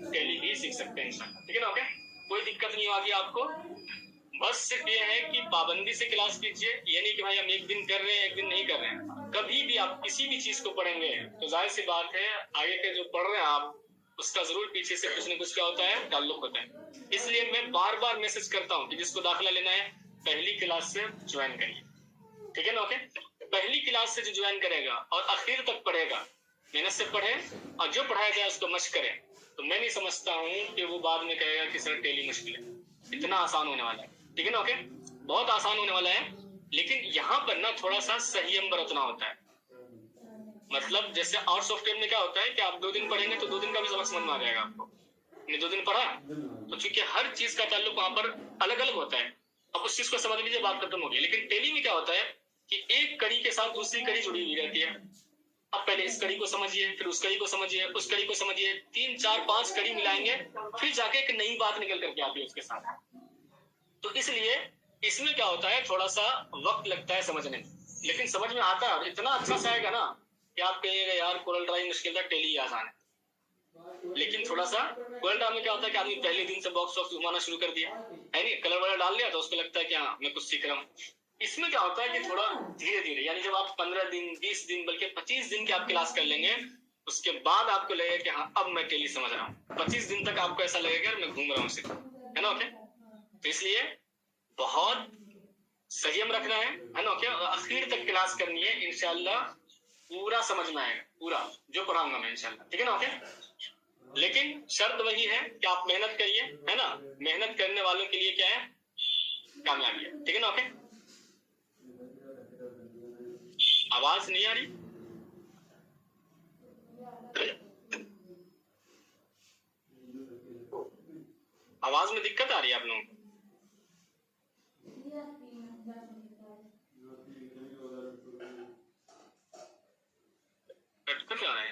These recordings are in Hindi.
टेली भी सीख सकते हैं इंशाल्लाह। ठीक है ना? ओके, कोई दिक्कत नहीं होगी आपको। बस सिर्फ ये है कि पाबंदी से क्लास कीजिए, ये नहीं कि भाई हम एक दिन कर रहे हैं एक दिन नहीं कर रहे हैं। कभी भी आप किसी भी चीज को पढ़ेंगे तो जाहिर सी बात है आगे के जो पढ़ रहे हैं आप उसका जरूर पीछे से कुछ न कुछ क्या होता है, ताल्लुक होता है। इसलिए मैं बार बार मैसेज करता हूँ कि जिसको दाखिला लेना है पहली क्लास से ज्वाइन करिए। ठीक है ना? ओके, पहली क्लास से जो ज्वाइन करेगा और आखिर तक पढ़ेगा, मेहनत से पढ़े और जो पढ़ाया जाए उसको मश्क करे, तो मैं नहीं समझता हूँ कि वो बाद में कहेगा कि सर टेली मुश्किल है। इतना आसान होने वाला है। ठीक है ना? ओके, बहुत आसान होने वाला है। लेकिन यहाँ पर ना थोड़ा सा संयम बरतना होता है। मतलब जैसे और सॉफ्टवेयर में क्या होता है कि आप 2 दिन पढ़ेंगे तो 2 दिन का भी सबक समझ में आ जाएगा आपको। मैंने 2 दिन पढ़ा तो चूंकि हर चीज का ताल्लुक वहां पर अलग अलग होता है, अब उस चीज को समझ लीजिए, बात खत्म हो गई। लेकिन टेली में क्या होता है कि एक कड़ी के साथ दूसरी कड़ी जुड़ी हुई रहती है। अब पहले इस कड़ी को समझिए, फिर उस कड़ी को समझिए, उस कड़ी को समझिए, 3 4 5 कड़ी मिलाएंगे, फिर जाके एक नई बात निकल करके आती है उसके साथ। तो इसलिए इसमें क्या होता है, थोड़ा सा वक्त लगता है समझने में, लेकिन समझ में आता है। इतना अच्छा सा आएगा ना कि आप कहिएगा यार कोरल ड्राइव मुश्किल था, टेली आसान है। लेकिन थोड़ा सा कोरल ड्राइव में क्या होता है कि आदमी पहले दिन से बॉक्स वॉक्स घुमाना शुरू कर दिया है, नहीं कलर वलर डाल दिया तो उसको लगता है कि हाँ मैं कुछ सीख रहा हूँ। इसमें क्या होता है कि थोड़ा धीरे धीरे, यानी जब आप 15 दिन 20 दिन बल्कि 25 दिन की आप क्लास कर लेंगे, उसके बाद आपको लगेगा कि हाँ अब मैं टेली समझ रहा हूँ। 25 दिन तक आपको ऐसा लगेगा मैं घूम रहा हूँ सिर्फ, है ना? ओके, तो इसलिए बहुत संयम रखना है ना? ओके, आखिर तक क्लास करनी है, इंशाल्लाह पूरा समझ में आएगा, पूरा जो पढ़ाऊंगा मैं इंशाल्लाह। ठीक है ना? ओके, लेकिन शर्त वही है कि आप मेहनत करिए, है ना? मेहनत करने वालों के लिए क्या है, कामयाबी है। ठीक है ना? ओके, आवाज नहीं आ रही? आवाज में दिक्कत आ रही है आप लोगों को? क्या है?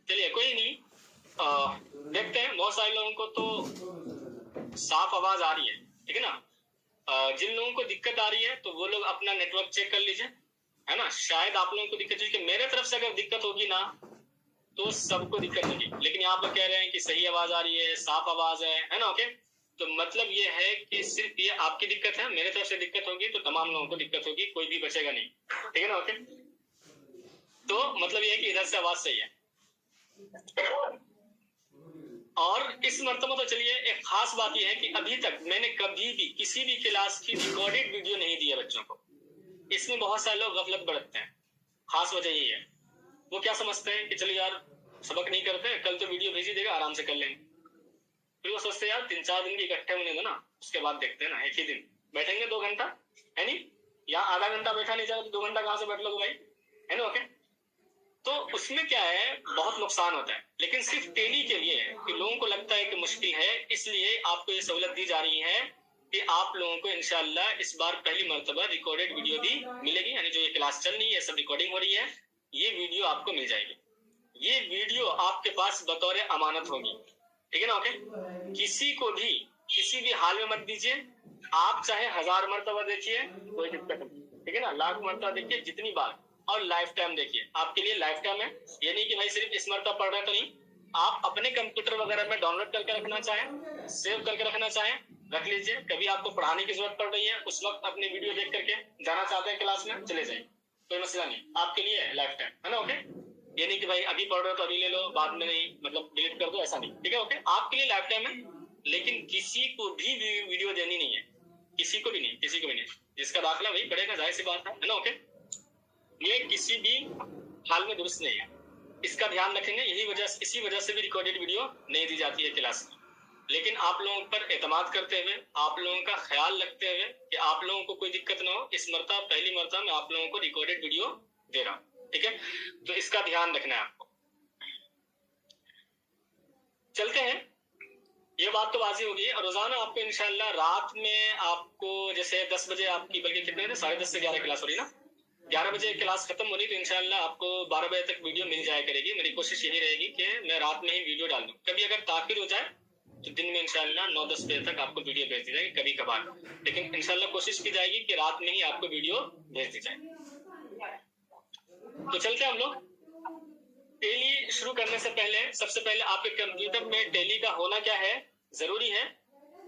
चलिए कोई नहीं, देखते हैं। बहुत सारे लोगों को तो साफ आवाज आ रही है। ठीक है ना? जिन लोगों को दिक्कत आ रही है तो वो लोग अपना नेटवर्क चेक कर लीजिए, है ना? शायद आप लोगों को दिक्कत होगी, मेरे तरफ से अगर दिक्कत होगी ना तो सबको दिक्कत होगी। लेकिन आप लोग कह रहे हैं कि सही आवाज आ रही है, साफ आवाज है ना? ओके, तो मतलब ये है कि सिर्फ ये आपकी दिक्कत है, मेरे तरफ से दिक्कत होगी तो तमाम लोगों को दिक्कत होगी, कोई भी बचेगा नहीं। ठीक है ना? ओके, तो मतलब ये है कि इधर से आवाज सही है। और इस मर्तबा तो चलिए एक खास बात यह है कि अभी तक मैंने कभी भी किसी भी क्लास की रिकॉर्डेड वीडियो नहीं दी है बच्चों को। इसमें बहुत सारे लोग गफलत बरतते हैं। खास वजह यही है, वो क्या समझते हैं कि चलो यार सबक नहीं करते, कल तो वीडियो भेज ही देगा, आराम से कर लेंगे। फिर वो सोचते हैं यार 3 4 दिन की इकट्ठे होने दो ना, उसके बाद देखते हैं ना। एक ही दिन बैठेंगे 2 घंटा, है नहीं? या आधा घंटा बैठा नहीं जाए तो 2 घंटा कहाँ से बैठ लोगे भाई, है ना? ओके, तो उसमें क्या है, बहुत नुकसान होता है। लेकिन सिर्फ टेली के लिए है कि लोगों को लगता है कि मुश्किल है, इसलिए आपको ये सहूलत दी जा रही है कि आप लोगों को इंशाल्लाह इस बार पहली मर्तबा रिकॉर्डेड वीडियो भी मिलेगी। यानी जो ये क्लास चल रही है सब रिकॉर्डिंग हो रही है, ये वीडियो आपको मिल जाएगी। ये वीडियो आपके पास बतौर अमानत होगी। ठीक है ना? ओके, किसी को भी किसी भी हाल में मत दीजिए। आप चाहे 1000 मर्तबा देखिए, कोई दिक्कत नहीं। ठीक है ना? लाख मर्तबा देखिए, जितनी बार, और लाइफ टाइम देखिए। आपके लिए लाइफ टाइम है, ये नहीं कि भाई सिर्फ इस मर्तबा पढ़ रहे तो नहीं। आप अपने कंप्यूटर वगैरह में डाउनलोड करके रखना चाहें, सेव करके रखना चाहें, रख लीजिए। कभी आपको पढ़ाने की जरूरत पड़ रही है, उस वक्त अपनी वीडियो देख करके जाना चाहते हैं क्लास में, चले जाइए, कोई मसला नहीं। आपके लिए है लाइफ टाइम, है ना? ओके, ये नहीं कि भाई अभी पढ़ रहे हो तो अभी ले लो, बाद में नहीं, मतलब डिलीट कर दो, ऐसा नहीं। ठीक है? ओके, आपके लिए लाइफ टाइम है। लेकिन किसी को भी वीडियो देनी नहीं है, किसी को भी नहीं, किसी को भी नहीं। जिसका दाखिला वही पढ़ेगा, जाहिर सी बात है ना? ओके, ये किसी भी हाल में दुरुस्त नहीं है, इसका ध्यान रखेंगे। इसी वजह से भी रिकॉर्डेड वीडियो नहीं दी जाती है क्लास में। लेकिन आप लोगों पर एतमाद करते हुए, आप लोगों का ख्याल रखते हुए कि आप लोगों को कोई दिक्कत ना हो, इस मर्तबा पहली मर्तबा मैं आप लोगों को रिकॉर्डेड वीडियो दे रहा हूँ। ठीक है, तो इसका ध्यान रखना है आपको। चलते हैं, ये बात तो वाजी होगी। और रोजाना आपको इंशाल्लाह रात में आपको जैसे 10 बजे आपकी, बल्कि कितने बजे, 10:30 से 11 क्लास हो रही ना, 11 बजे क्लास खत्म हो रही, तो इंशाल्लाह आपको 12 बजे तक वीडियो मिल जाया करेगी। मेरी कोशिश यही रहेगी कि मैं रात में ही वीडियो डाल दूं। कभी अगर ताखिर हो जाए तो दिन में इंशाल्लाह 9-10 बजे तक आपको वीडियो भेज दी जाएगी, कभी कभार। लेकिन इंशाल्लाह कोशिश की जाएगी कि रात में ही आपको वीडियो भेज दी जाए। तो चलते हैं हम लोग। टेली शुरू करने से पहले सबसे पहले आपके कंप्यूटर में टेली का होना क्या है जरूरी है,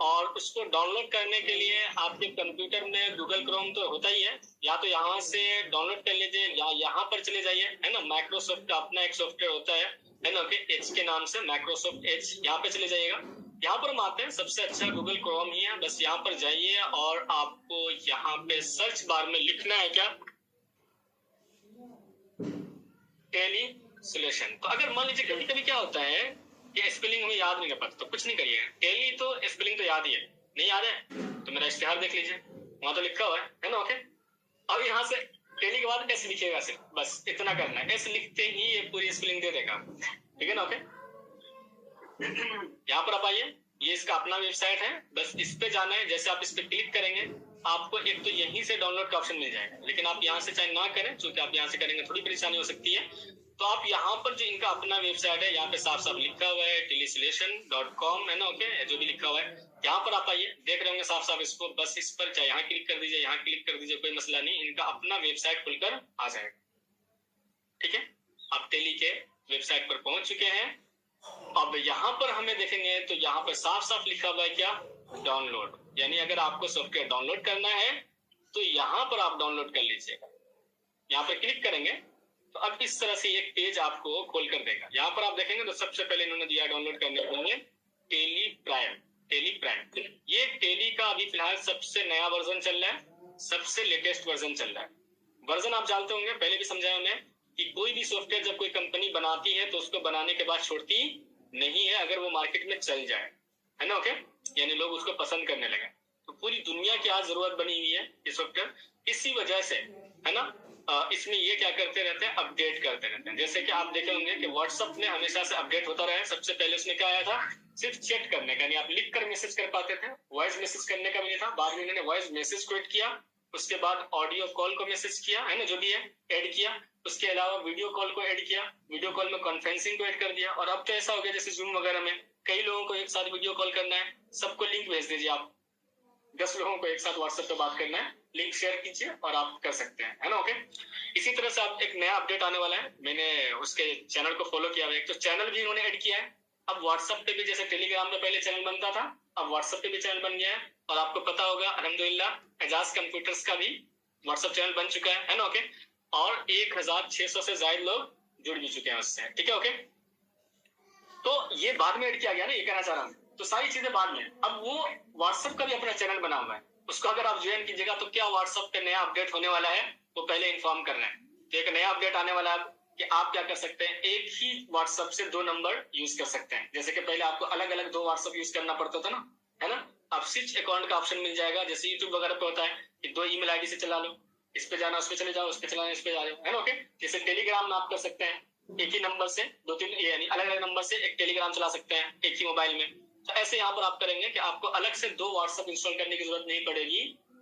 और उसको डाउनलोड करने के लिए आपके कंप्यूटर में गूगल क्रोम तो होता ही है, या तो यहाँ से डाउनलोड कर लीजिए या यहाँ पर चले जाइए, है ना। माइक्रोसॉफ्ट का अपना एक सॉफ्टवेयर होता है ना, ओके, एच के नाम से, माइक्रोसॉफ्ट एच, यहाँ पे चले जाइएगा। यहाँ पर हम आते हैं, सबसे अच्छा गूगल क्रोम ही है, बस यहाँ पर जाइए और आपको यहाँ पे सर्च बार में लिखना है क्या, टेली सॉल्यूशन। तो अगर मान लीजिए कभी कभी क्या होता है कि स्पेलिंग हमें याद नहीं कर पाता, तो कुछ नहीं करिए, टेली तो स्पेलिंग तो याद ही है, नहीं याद है तो मेरा इश्तिहार देख लीजिए, वहां तो लिखा हुआ है ना, ओके। अब यहाँ से टेली के बाद एस लिखिएगा सिर्फ, बस इतना करना है, एस लिखते ही ये पूरी स्पेलिंग दे देगा, ठीक है ना, ओके। यहाँ पर आप आइए, ये इसका अपना वेबसाइट है, बस इस पे जाना है। जैसे आप इस पे क्लिक करेंगे आपको एक तो यहीं से डाउनलोड का ऑप्शन मिल जाएगा, लेकिन आप यहाँ से चाहे ना करें, क्योंकि आप यहाँ से करेंगे थोड़ी परेशानी हो सकती है। तो आप यहाँ पर जो इनका अपना वेबसाइट है, यहाँ पे साफ साफ लिखा हुआ है telesolution.com, है ना, ओके, जो भी लिखा हुआ है, यहाँ पर आप आइए, देख रहे होंगे साफ साफ इसको, बस इस पर चाहे यहाँ क्लिक कर दीजिए, यहाँ क्लिक कर दीजिए, कोई मसला नहीं, इनका अपना वेबसाइट खुलकर आ जाएगा, ठीक है। आप टेली के वेबसाइट पर पहुंच चुके हैं। अब यहाँ पर हमें देखेंगे तो यहाँ पर साफ साफ लिखा हुआ है क्या, डाउनलोड, यानी अगर आपको सॉफ्टवेयर डाउनलोड करना है तो यहाँ पर आप डाउनलोड कर लीजिएगा। यहाँ पर क्लिक करेंगे तो अब इस तरह से एक पेज आपको खोल कर देगा। यहाँ पर आप देखेंगे तो सबसे पहले इन्होंने दिया डाउनलोड करने के लिए टेली प्राइम, टेली प्राइम। ये टेली का अभी फिलहाल सबसे नया वर्जन चल रहा है, सबसे लेटेस्ट वर्जन चल रहा है। वर्जन आप जानते होंगे, पहले भी समझाया हमने कि कोई भी सॉफ्टवेयर जब कोई कंपनी बनाती है तो उसको बनाने के बाद छोड़ती नहीं है, अगर वो मार्केट में चल जाए, है ना, ओके, यानी लोग उसको पसंद करने लगे। तो पूरी दुनिया की आज जरूरत बनी हुई है ये सॉफ्टवेयर, इसी वजह से, है ना। इसमें ये क्या करते रहते हैं, अपडेट करते रहते हैं। जैसे कि आप देखे होंगे कि व्हाट्सएप में हमेशा से अपडेट होता रहा है। सबसे पहले उसमें क्या आया था, सिर्फ चैट करने का, यानी आप लिख कर मैसेज कर पाते थे, वॉइस मैसेज करने का भी नहीं था। बाद में इन्होंने वॉइस मैसेज को ऐड किया, उसके बाद ऑडियो कॉल को मैसेज किया, है ना, जो भी है ऐड किया। उसके अलावा वीडियो कॉल को ऐड किया, वीडियो कॉल में कॉन्फ्रेंसिंग को ऐड कर दिया। और अब तो ऐसा हो गया जैसे जूम वगैरह में कई लोगों को एक साथ वीडियो कॉल करना है, सबको लिंक भेज दीजिए, आप 10 लोगों को एक साथ व्हाट्सएप पे बात करना है, लिंक शेयर कीजिए और आप कर सकते हैं, है ना, ओके। इसी तरह से आप एक नया अपडेट आने वाला है, मैंने उसके चैनल को फॉलो किया हुआ है, तो चैनल भी इन्होंने ऐड किया है। अब व्हाट्सएप पे भी जैसे टेलीग्राम में पहले चैनल बनता था, अब व्हाट्सएप पे भी चैनल बन गया है। और आपको पता होगा अल्हम्दुलिल्लाह एजाज कंप्यूटर्स का भी व्हाट्सएप चैनल बन चुका है ना, ओके। और 1600 से ज्यादा लोग जुड़ भी चुके हैं उससे, ठीक है, ओके। तो ये बाद में ऐड किया गया ना, ये कहना चाह रहा हूँ। तो सारी चीजें बाद में, अब वो व्हाट्सएप का भी अपना चैनल बना हुआ है, उसको अगर आप ज्वाइन कीजिएगा तो क्या व्हाट्सएप पे नया अपडेट होने वाला है वो पहले इन्फॉर्म करना है। तो एक नया अपडेट आने वाला है कि आप क्या कर सकते हैं, एक ही व्हाट्सएप से 2 नंबर यूज कर सकते हैं। जैसे कि पहले आपको अलग अलग 2 व्हाट्सएप यूज करना पड़ता था ना, है ना। अब स्विच अकाउंट का ऑप्शन मिल जाएगा, जैसे यूट्यूब वगैरह पे होता है कि 2 ईमेल आईडी से चला लो, इस पे जाना उस पे चले जाओ, उस पे चलाना इस पे जा रहे हो, है ना, ओके। जैसे टेलीग्राम में आप कर सकते हैं, एक ही नंबर से 2-3 यानी अलग अलग नंबर से एक टेलीग्राम चला सकते हैं एक ही मोबाइल में। तो ऐसे यहाँ पर आप करेंगे कि आपको अलग से 2 व्हाट्सएप इंस्टॉल करने की जरूरत नहीं पड़ेगी,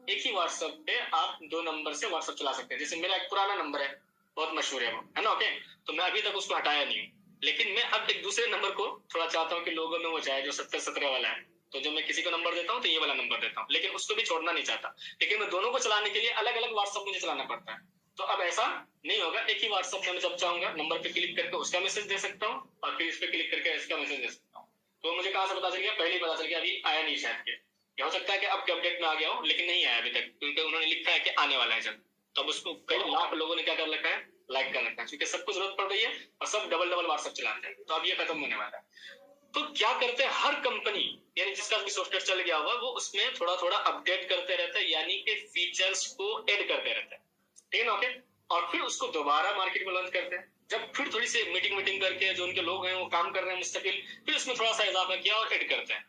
एक ही व्हाट्सएप पे आप 2 नंबर से व्हाट्सएप चला सकते हैं। जैसे मेरा एक पुराना नंबर है, बहुत मशहूर है वो, है ना, ओके। तो मैं अभी तक उसको हटाया नहीं हूँ, लेकिन मैं अब एक दूसरे नंबर को थोड़ा चाहता हूँ कि लोगों में वो जाए, जो 70-17 वाला है। तो जब मैं किसी को नंबर देता हूँ तो ये वाला नंबर देता हूँ, लेकिन उसको भी छोड़ना नहीं चाहता। लेकिन मैं दोनों को चलाने के लिए अलग अलग व्हाट्सएप मुझे चलाना पड़ता है। तो अब ऐसा नहीं होगा, एक ही व्हाट्सएप में जब चाहूंगा नंबर पे क्लिक करके उसका मैसेज दे सकता हूँ और फिर इस पे क्लिक करके इसका मैसेज दे सकता हूँ। तो मुझे कहाँ से पता चल गया, पहले ही पता चल गया, अभी आया नहीं शायद के, हो सकता है कि अब के अपडेट में आ गया हो, लेकिन नहीं आया अभी तक, क्योंकि उन्होंने लिखा है कि आने वाला है जब। तब उसको कई लाख लोगों ने क्या कर रखा है, लाइक कर रखा है, क्योंकि सबको जरूरत पड़ रही है और सब डबल व्हाट्सएप चलाते हैं। तो अब ये खत्म होने वाला है। तो क्या करते हैं, हर कंपनी यानी जिसका भी सॉफ्टवेयर चल गया हुआ वो उसमें थोड़ा थोड़ा अपडेट करते रहते हैं, यानी कि फीचर्स को ऐड करते रहते हैं, ठीक है ना, ओके। और फिर उसको दोबारा मार्केट में लॉन्च करते हैं, जब फिर थोड़ी सी मीटिंग करके जो उनके लोग हैं वो काम कर रहे हैं मुस्तकिल, फिर उसमें थोड़ा सा इजाफा किया और ऐड करते हैं।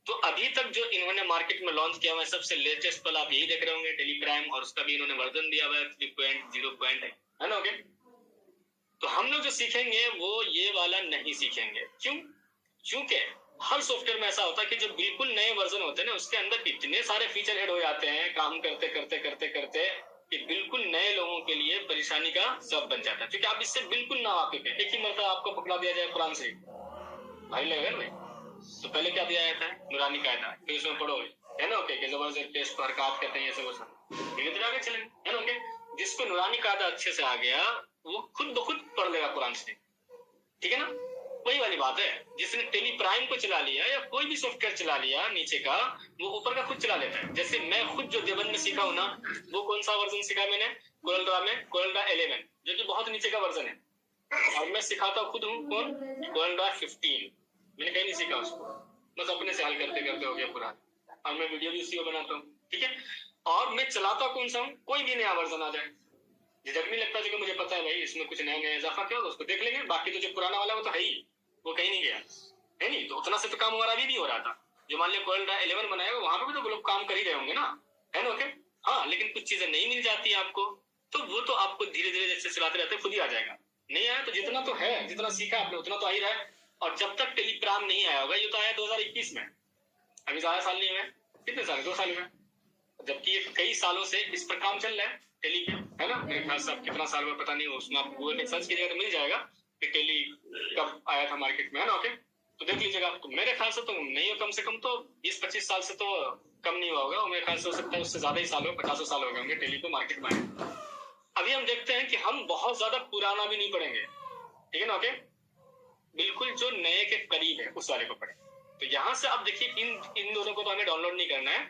तो अभी तक जो इन्होंने मार्केट में लॉन्च किया हुआ है सबसे लेटेस्ट पल आप यही देख रहे होंगे, टेलीग्राम, और उसका भी इन्होंने वर्जन दिया हुआ है 3.0, है ना, ओके। तो हम लोग जो सीखेंगे वो ये वाला नहीं सीखेंगे, क्यों? क्योंकि हर सॉफ्टवेयर में ऐसा होता है कि जो बिल्कुल नए वर्जन होते हैं ना उसके अंदर इतने सारे फीचर ऐड हो जाते हैं काम करते करते करते करते कि बिल्कुल नए लोगों के लिए परेशानी का सबब बन जाता है, क्योंकि आप इससे बिल्कुल ना वाकिफ है। एक ही मरतबा आपको पकड़ा दिया जाए कुरान से, भाई लगेगा भाई, तो पहले क्या दिया जाता है, नूरानी कायदा, फिर उसमें पढ़ो, है ना, ओके, कि जबरदस्त टेस्ट पर हरकत करते हैं, ये सब धीरे धीरे आगे चलेंगे, है ना, ओके। जिसको नूरानी कायदा अच्छे से आ गया वो खुद ब खुद पढ़ लेगा कुरान से, ठीक है ना। वही वाली बात है, जिसने टेली प्राइम को चला लिया या कोई भी सॉफ्टवेयर चला लिया नीचे का, वो ऊपर का खुद चला लेता है। जैसे मैं खुद जो देवबंद में सीखा हूं ना, वो कौन सा वर्जन सीखा मैंने, कोरलड्रा में कोरलड्रा 11, जो कि बहुत नीचे का वर्जन है, और मैं सिखाता खुद हूँ कौन, कोरलड्रा 15। मैंने कहीं नहीं सीखा उसको, बस अपने से हल करते करते हो गया पूरा, और मैं वीडियो भी उसी को बनाता हूँ, ठीक है। और मैं चलाता कौन सा हूँ, कोई भी नया वर्जन आ जाए, झिझक नहीं लगता, क्योंकि मुझे पता है भाई इसमें कुछ नया नया इजाफा किया, उसको देख लेंगे, बाकी तो जो पुराना वाला वो तो है ही, वो कहीं नहीं गया है नहीं। तो उतना से तो काम हमारा अभी भी हो रहा था। जो मान लिया कोरलड्रा 11 बनाया, वहां पे भी तो लोग काम कर ही रहे होंगे ना, है ना। ओके, हाँ, लेकिन कुछ चीजें नहीं मिल जाती है आपको, तो वो तो आपको धीरे धीरे जैसे चलाते रहते खुद ही आ जाएगा। नहीं आया तो जितना तो है, जितना सीखा आपने उतना तो आ ही रहा है। और जब तक टेलीग्राम नहीं आया होगा, ये तो आया 2021 में, अभी ज्यादा साल नहीं हुए, कितने साल, 2 साल हुए, जबकि कई सालों से इस पर काम चल रहा है टेली पे, है ना। मेरे ख्याल से अब कितना साल हुआ पता नहीं, उसमें आप गूगल पे सर्च कीजिएगा तो मिल जाएगा कि टेली कब आया था मार्केट में, है ना। ओके, तो देख लीजिएगा। तो मेरे ख्याल से तो नहीं हो, कम से कम तो 20-25 साल से तो कम नहीं हुआ होगा, मेरे ख्याल से हो सकता है उससे ज्यादा ही साल हो, 50 साल हो गए होंगे टेली को मार्केट में आए। अभी हम देखते हैं कि हम बहुत ज्यादा पुराना भी नहीं पढ़ेंगे, ठीक है ना। ओके, बिल्कुल जो नए के करीब है उस वाले को पढ़े। तो यहाँ से अब देखिए, इन दोनों को तो हमें डाउनलोड नहीं करना है।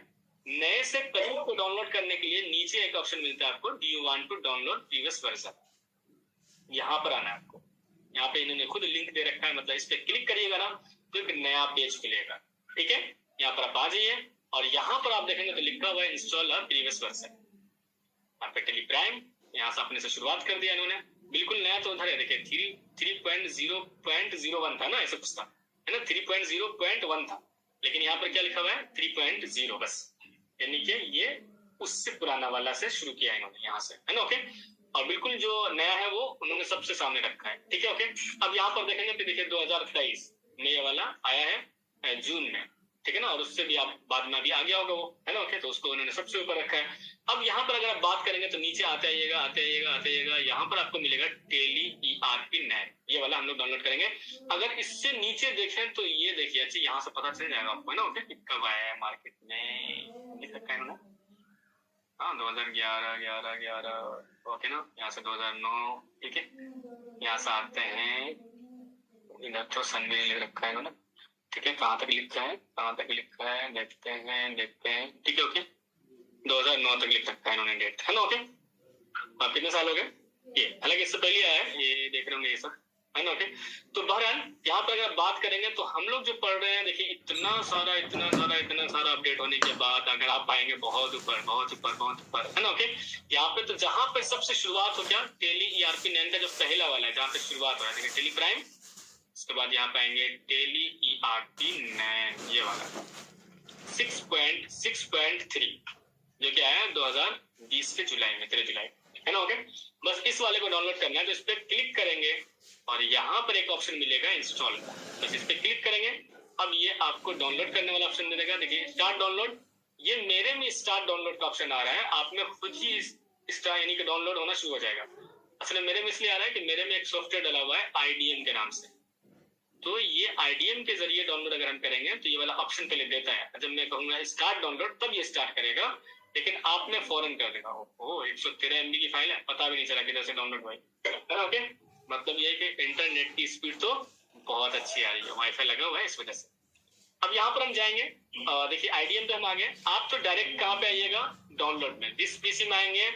नए से करीब को डाउनलोड करने के लिए नीचे एक ऑप्शन मिलता है आपको, do you want to download previous version, यहाँ पर आना है आपको। यहाँ पे इन्होंने खुद लिंक दे रखा है, मतलब इस पे क्लिक करिएगा ना तो एक नया पेज खुलेगा, ठीक है। यहाँ पर आप आ जाइए और यहाँ पर आप देखेंगे तो लिखा हुआ है इंस्टॉल अ प्रीवियस वर्जन। यहाँ पे टेली प्राइम, यहाँ से अपने से शुरुआत कर दिया इन्होंने, बिल्कुल नया तो उधर है, देखिए 3.0.01 था ना, ऐसा कुछ था, है ना, 3.0.1 था, लेकिन यहाँ पर क्या लिखा हुआ है 3.0 बस, यानी कि ये उससे पुराना वाला से शुरू किया इन्होंने यहाँ से, है ना। ओके, और बिल्कुल जो नया है वो उन्होंने सबसे सामने रखा है, ठीक है। ओके, अब यहाँ पर देखेंगे तो देखिए 2023 में ये वाला आया है जून में, ठीक है ना, और उससे भी आप बाद में भी आ गया होगा वो, है ना। ओके, तो उसको उन्होंने सबसे ऊपर रखा है। अब यहाँ पर अगर आप बात करेंगे तो नीचे आते आइएगा, यहाँ पर आपको मिलेगा टेली ERP नैन, ये वाला हम लोग डाउनलोड करेंगे। अगर इससे नीचे देखें तो ये देखिए, अच्छा यहाँ से पता चल जाएगा आपको, है ना। ओके, कब आया है मार्केट में, लिख रखा है इन्होंने, हाँ 2011, ओके ना, यहाँ से 2009, ठीक है। यहाँ से आते हैं, इधर तो सन भी लिख रखा है इन्होंने, ठीक है। कहाँ तक लिखा है, देखते हैं, ठीक है। ओके, 2009 तक लिख रखा है इन्होंने डेट, है ना। ओके, अब कितने साल हो गए ये, हालांकि इससे पहले आया है, ये देख रहे होंगे ये सब, है ना। ओके, तो बहरहाल यहाँ पर अगर बात करेंगे तो हम लोग जो पढ़ रहे हैं, देखिए इतना सारा अपडेट होने के बाद अगर आप पाएंगे बहुत ऊपर, है ना। ओके, यहाँ पे तो जहाँ पे सबसे शुरुआत हो गया टेली ERP नैन का जो पहला वाला है, जहाँ पे शुरुआत हो रहा है, देखिए टेली प्राइम, उसके बाद यहाँ पाएंगे टेली ERP नैन, ये वाला 6.3 जो कि आया 2020 के जुलाई में, 3 जुलाई, है ना। ओके, बस इस वाले को डाउनलोड करना है, तो इस पे क्लिक करेंगे और यहाँ पर एक ऑप्शन मिलेगा इंस्टॉल का, बस इस पे क्लिक करेंगे। अब ये आपको डाउनलोड करने वाला ऑप्शन दे देगा, देखिए स्टार्ट डाउनलोड, ये मेरे में स्टार्ट डाउनलोड का ऑप्शन आ रहा है, आप में खुद ही स्टार्ट यानी कि डाउनलोड होना शुरू हो जाएगा। असल में मेरे में इसलिए आ रहा है कि मेरे में एक सॉफ्टवेयर डला हुआ है IDM के नाम से, तो ये IDM के जरिए डाउनलोड अगर हम करेंगे तो ये वाला ऑप्शन पहले देता है, जब मैं कहूंगा स्टार्ट डाउनलोड तब ये स्टार्ट करेगा, लेकिन आपने फौरन कर देगा। 113 MB की फाइल है, पता भी नहीं चला किधर से डाउनलोड हुई, है ना। ओके, मतलब ये है कि इंटरनेट की स्पीड तो बहुत अच्छी आ रही है, वाईफाई लगा हुआ है इस वजह से। अब यहाँ पर हम जाएंगे, देखिए IDM पे हम आ गए, आप तो डायरेक्ट कहाँ पे आइएगा, डाउनलोड में, दिस PC में आएंगे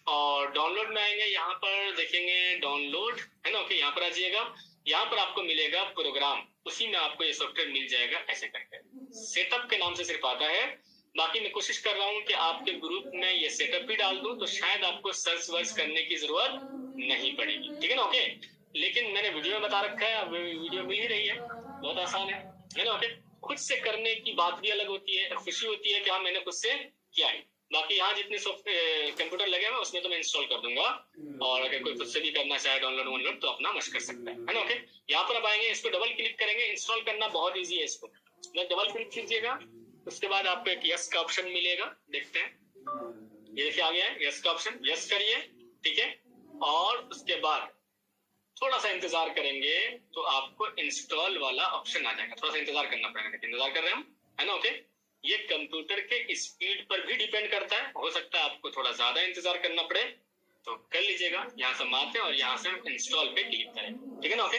और डाउनलोड में आएंगे, यहाँ पर देखेंगे डाउनलोड, है ना। ओके, यहाँ पर आ जाइएगा, यहाँ पर आपको मिलेगा प्रोग्राम, उसी में आपको ये सॉफ्टवेयर मिल जाएगा, ऐसे करके सेटअप के नाम से सिर्फ आता है। बाकी मैं कोशिश कर रहा हूँ कि आपके ग्रुप में ये सेटअप भी डाल दूं, तो शायद आपको सर्च वर्च करने की जरूरत नहीं पड़ेगी, ठीक है ना। ओके, लेकिन मैंने वीडियो में बता रखा है, वीडियो मिल ही रही है, बहुत आसान है ना। ओके, खुद से करने की बात भी अलग होती है, खुशी होती है कि हाँ मैंने खुद से किया है। बाकी यहाँ जितने सॉफ्टवेयर कंप्यूटर लगे हुए उसमें तो मैं इंस्टॉल कर दूंगा, और अगर कोई खुद से भी करना चाहे डाउनलोड तो अपना मश कर सकता है ना। ओके, यहाँ पर अब आएंगे, इस पर डबल क्लिक करेंगे, इंस्टॉल करना बहुत ईजी है, इसको डबल क्लिक कीजिएगा, उसके बाद आपको एक यस का ऑप्शन मिलेगा, देखते हैं, ये देखिए आ गया है यस का ऑप्शन, यस करिए, ठीक है। और उसके बाद थोड़ा सा इंतजार करेंगे तो आपको इंस्टॉल वाला ऑप्शन आ जाएगा, थोड़ा सा इंतजार करना पड़ेगा, देखिए इंतजार कर रहे हैं हम, है ना। ओके, ये कंप्यूटर के स्पीड पर भी डिपेंड करता है, हो सकता है आपको थोड़ा ज्यादा इंतजार करना पड़े, तो कर लीजिएगा। यहाँ से हम आते हैं और यहाँ से इंस्टॉल पे क्लिक करें, ठीक है ना। ओके,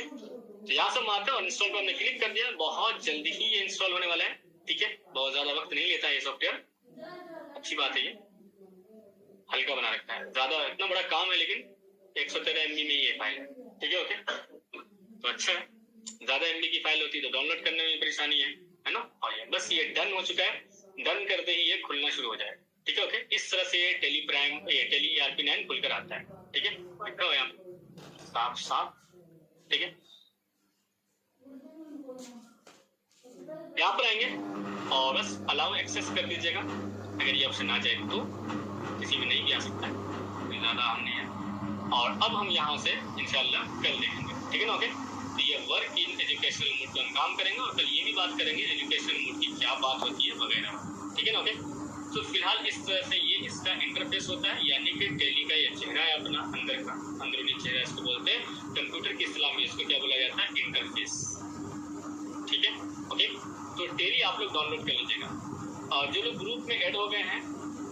तो यहाँ से मारते हैं और इंस्टॉल पर हमने क्लिक कर दिया। बहुत जल्दी ही ये इंस्टॉल होने वाला है, ठीक है, बहुत ज्यादा वक्त नहीं लेता है ये सॉफ्टवेयर, अच्छी बात है, ये हल्का बना रखा है, ज्यादा इतना बड़ा काम है लेकिन 113 MB में ये फाइल है, ठीक है, ओके, तो अच्छा है, ज्यादा MB की फाइल होती है तो डाउनलोड करने में परेशानी है ना। और ये बस ये डन हो चुका है, डन करते ही ये खुलना शुरू हो जाए, ठीक है, ओके। इस तरह से टेली ERP9 खुलकर आता है, ठीक है, लिखा हो यहाँ साफ साफ, ठीक है। यहाँ पर आएंगे और बस अलाउ एक्सेस कर दीजिएगा, अगर ये ऑप्शन आ जाए तो, किसी में नहीं भी आ सकता है, कोई ज्यादा हम नहीं है। और अब हम यहाँ से इंशाल्लाह कल देखेंगे, ठीक है ना, ओके। तो ये वर्क इन एजुकेशनल मोड पर हम काम करेंगे और कल ये भी बात करेंगे एजुकेशनल मोड की क्या बात होती है वगैरह, ठीक है ना, ओके। तो फिलहाल इस तरह से ये इसका इंटरफेस होता है, यानी कि टेली का ये चेहरा है अपना अंदर का, अंदरूनी चेहरा इसको बोलते हैं, कंप्यूटर की इस्तेलाह में इसको क्या बोला जाता है, इंटरफेस, ठीक है, ओके। तो टेली आप लोग डाउनलोड कर लीजिएगा और जो लोग ग्रुप में ऐड हो गए हैं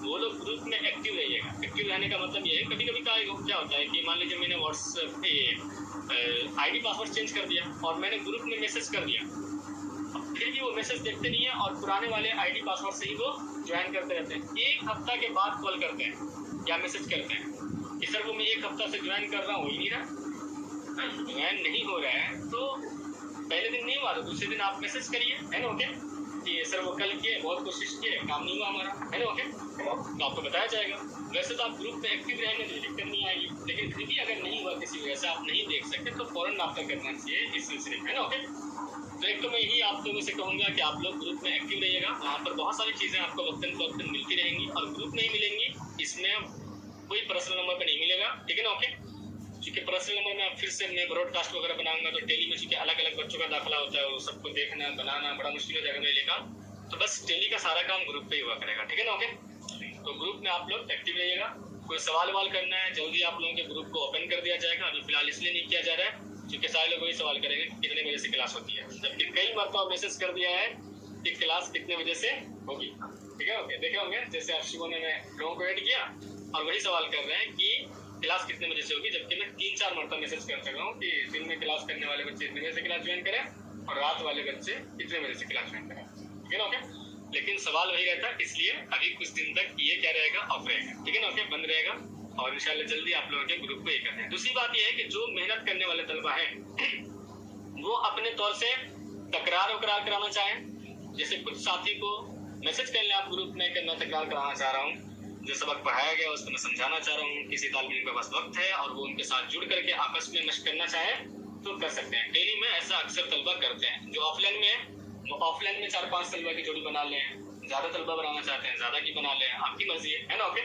वो लोग ग्रुप में एक्टिव रहिएगा। एक्टिव रहने का मतलब ये है, कभी कभी क्या होता है कि मान लीजिए मैंने व्हाट्सएप पे ID पासवर्ड चेंज कर दिया और मैंने ग्रुप में मैसेज कर दिया, फिर भी वो मैसेज देखते नहीं है और पुराने वाले ID पासवर्ड से ही वो ज्वाइन करते रहते हैं। एक हफ्ता के बाद कॉल करते हैं या मैसेज करते हैं कि सर वो मैं एक हफ्ता से ज्वाइन कर रहा हूँ, हो ही नहीं रहा, ज्वाइन नहीं हो रहा है, तो पहले दिन नहीं हुआ तो दूसरे दिन आप मैसेज करिए, है ना, ओके, कि सर वो कल किए, बहुत कोशिश किए, काम नहीं हुआ हमारा, है ना, ओके, तो आपको बताया जाएगा। वैसे तो आप ग्रुप में एक्टिव रहेंगे तो दिक्कत नहीं आएगी, लेकिन फिर भी अगर नहीं हुआ किसी वजह से आप नहीं देख सकते तो फौरन आपका करना चाहिए इस सिलसिले में, है ना, ओके। तो एक तो मैं यही आप लोगों से कहूँगा कि आप लोग ग्रुप में एक्टिव रहिएगा, वहाँ पर बहुत सारी चीज़ें आपको वक्तन फौक्तन मिलती रहेंगी और ग्रुप में ही मिलेंगी, इसमें कोई पर्सनल नंबर पर नहीं मिलेगा, ठीक है ना, ओके। क्योंकि पर्सनल नंबर में फिर से मैं ब्रॉडकास्ट वगैरह बनाऊंगा तो टेली में चूंकि अलग अलग बच्चों का दाखिला होता है, वो सबको देखना बनाना बड़ा मुश्किल हो जाएगा मेरे लिए काम, तो बस टेली का सारा काम ग्रुप पे ही हुआ करेगा, ठीक है ना, ओके। तो ग्रुप में आप लोग एक्टिव रहिएगा, कोई सवाल करना है जल्दी आप लोगों के ग्रुप को ओपन कर दिया जाएगा। अभी फिलहाल इसलिए नहीं किया जा रहा है क्योंकि सारे लोग वही सवाल करेंगे कितने बजे से क्लास होती है, जबकि कई मरतबा मैसेज कर दिया है कि क्लास कितने बजे से होगी, ठीक है, ओके। देखे होंगे जैसे आप शिवो ने लोगों को ऐड किया और वही सवाल कर रहे हैं कि क्लास कितने बजे से होगी, जबकि मैं 3-4 मरतबा मैसेज कर चुका हूँ कि दिन में क्लास करने वाले बच्चे इतने बजे से क्लास ज्वाइन करें और रात वाले बच्चे इतने बजे से क्लास ज्वाइन करें, ठीक है ना, ओके। लेकिन सवाल वही रहता है, इसलिए अभी कुछ दिन तक ये क्या रहेगा, ऑफ रहेगा, ठीक है ना, ओके, बंद रहेगा और इंशाल्लाह जल्दी आप लोगों के ग्रुप को ये करते हैं। दूसरी बात ये है कि जो मेहनत करने वाले तलबा हैं वो अपने तौर से तकरार कराना चाहें, जैसे कुछ साथी को मैसेज कर लें आप ग्रुप में कि मैं तकरार कराना चाह रहा हूँ, जो सबक पढ़ाया गया उसको मैं समझाना चाह रहा हूँ, किसी तालिब इल्म के पास वक्त है और वो उनके साथ जुड़ करके आपस में मशक करना चाहे तो कर सकते हैं। डेली में ऐसा अक्सर तलबा करते हैं, जो ऑफलाइन में वो ऑफलाइन में 4-5 तलबा की जोड़ी बना लें, ज्यादा तलबा बनाना चाहते हैं ज्यादा की बना लें, आपकी मर्जी है ना, ओके।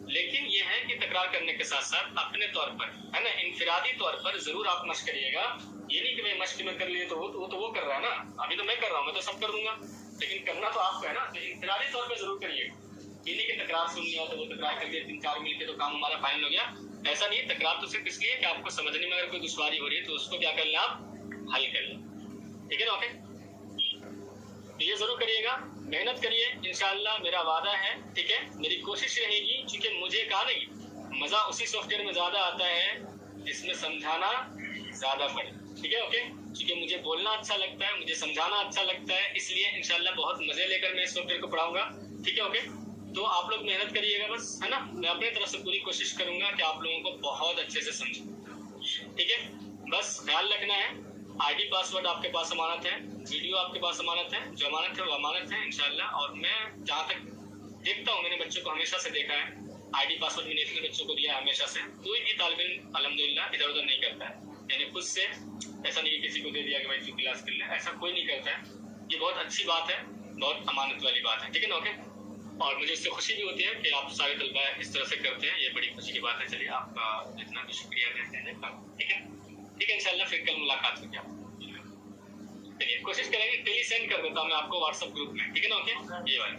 लेकिन ये है कि तकरार करने के साथ साथ अपने तौर पर, है ना, इनफिरादी तौर पर जरूर आप मशक करिएगा। ये नहीं कि मैं मशक में कर लिए तो वो कर रहा है ना, अभी तो मैं कर रहा हूँ, मैं तो सब कर दूंगा, लेकिन करना तो आपको है ना, तो इनफिरादी तौर पर जरूर करिएगा। ये नहीं कि तकरार सुन लिया तो वो तकरार कर दिया 3-4 मिलके तो काम हमारा फाइनल हो गया, ऐसा नहीं। तकरार तो सिर्फ इसलिए कि आपको समझने में अगर कोई दुश्वारी हो रही है तो उसको क्या कर लें, आप हल कर लें, ठीक है ना, ओके। तो ये जरूर करिएगा, मेहनत करिए, इंशाअल्लाह मेरा वादा है, ठीक है, मेरी कोशिश रहेगी, क्योंकि मुझे कहा नहीं मजा उसी सॉफ्टवेयर में ज्यादा आता है जिसमें समझाना ज्यादा पड़े, ठीक है, ओके। क्योंकि मुझे बोलना अच्छा लगता है, मुझे समझाना अच्छा लगता है, इसलिए इंशाअल्लाह बहुत मजे लेकर मैं इस सॉफ्टवेयर को पढ़ाऊंगा, ठीक है, ओके। तो आप लोग मेहनत करिएगा बस, है ना, मैं अपनी तरफ से पूरी कोशिश करूंगा कि आप लोगों को बहुत अच्छे से समझूं, ठीक है। बस ख्याल रखना है, ID पासवर्ड आपके पास अमानत है, वीडियो आपके पास अमानत है, जो अमानत है वो अमानत है इंशाल्लाह। और मैं जहाँ तक देखता हूँ, मैंने बच्चों को हमेशा से देखा है, ID पासवर्ड मैंने इतने बच्चों को दिया है हमेशा से, कोई भी तालिब इल्म अल्हम्दुलिल्लाह इधर उधर नहीं करता है, यानी खुद से ऐसा नहीं कि किसी को दे दिया कि भाई तू क्लास कर ले, ऐसा कोई नहीं करता है। ये बहुत अच्छी बात है, बहुत अमानत वाली बात है, ठीक है ना, ओके। और मुझे इससे खुशी भी होती है कि आप सारे तलबा इस तरह से करते हैं, ये बड़ी खुशी की बात है। चलिए आपका इतना भी शुक्रिया देते हैं, ठीक है, ठीक है, इंशाल्लाह फिर कल मुलाकात होगी आपको। चलिए कोशिश करेंगे, टेली सेंड कर देता हूँ मैं आपको व्हाट्सएप ग्रुप में, ठीक है ना, ओके। ये वाला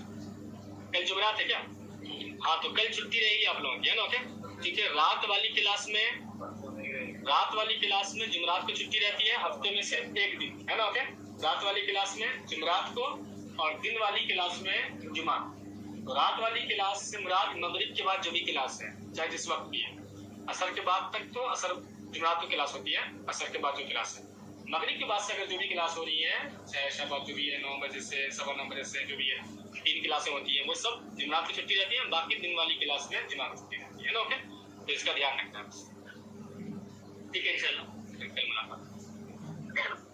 कल जुमेरात है क्या? हाँ, तो कल छुट्टी रहेगी आप लोगों की, है ना, ओके। ठीक है, रात वाली क्लास में जुमेरात को छुट्टी रहती है, हफ्ते में सिर्फ एक दिन, है ना, ओके। रात वाली क्लास में जुमेरात को और दिन वाली क्लास में जुमा। तो रात वाली क्लास से मुराद मगरिब के बाद जो भी क्लास है, चाहे जिस वक्त भी है, असर के बाद तक तो असर जुमेरात को क्लास होती है, असर के बाद जो क्लास है, मगरिब के बाद से अगर जो भी क्लास हो रही है, चाहे शबाब जो भी है 9 बजे से 9:15 बजे से जो भी है 3 क्लासें होती है, वो सब जुम्मरात की छुट्टी रहती है, बाकी दिन वाली क्लास में जुम्मरात की छुट्टी रहती है ना। ओके, तो इसका ध्यान रखना है। ठीक है, इंशाल्लाह कल मुलाकात।